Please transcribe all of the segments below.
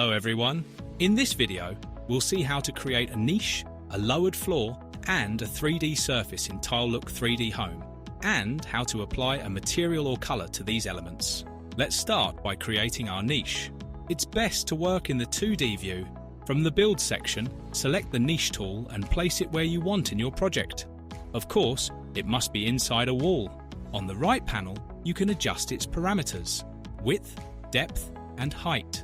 Hello everyone! In this video, we'll see how to create a niche, a lowered floor, and a 3D surface in Tilelook 3D Home, and how to apply a material or color to these elements. Let's start by creating our niche. It's best to work in the 2D view. From the Build section, select the niche tool and place it where you want in your project. Of course, it must be inside a wall. On the right panel, you can adjust its parameters: width, depth, and height.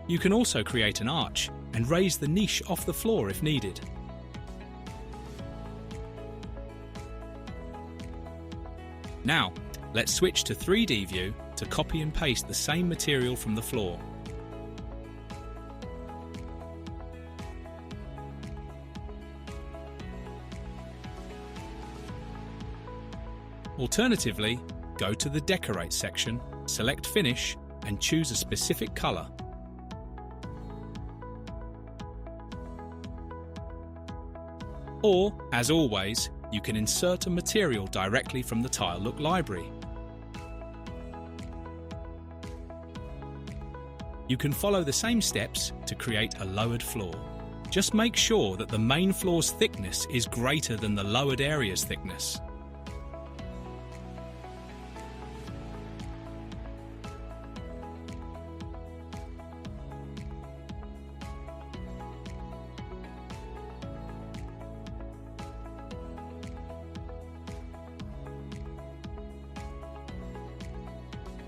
You can also create an arch and raise the niche off the floor if needed. Now, let's switch to 3D view to copy and paste the same material from the floor. Alternatively, go to the Decorate section, select Finish, and choose a specific color. Or, as always, you can insert a material directly from the Tilelook library. You can follow the same steps to create a lowered floor. Just make sure that the main floor's thickness is greater than the lowered area's thickness.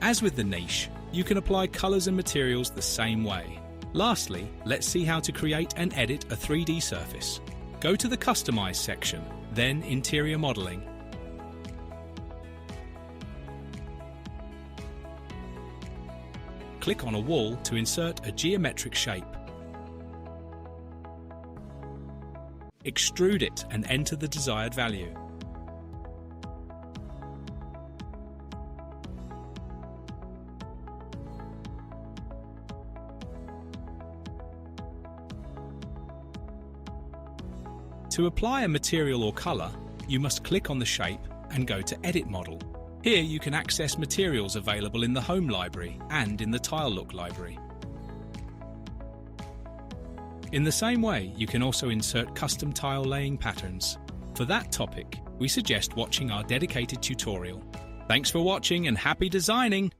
As with the niche, you can apply colours and materials the same way. Lastly, let's see how to create and edit a 3D surface. Go to the Customize section, then Interior Modelling. Click on a wall to insert a geometric shape. Extrude it and enter the desired value. To apply a material or colour, you must click on the shape and go to Edit Model. Here you can access materials available in the Home library and in the Tilelook library. In the same way, you can also insert custom tile laying patterns. For that topic, we suggest watching our dedicated tutorial. Thanks for watching and happy designing!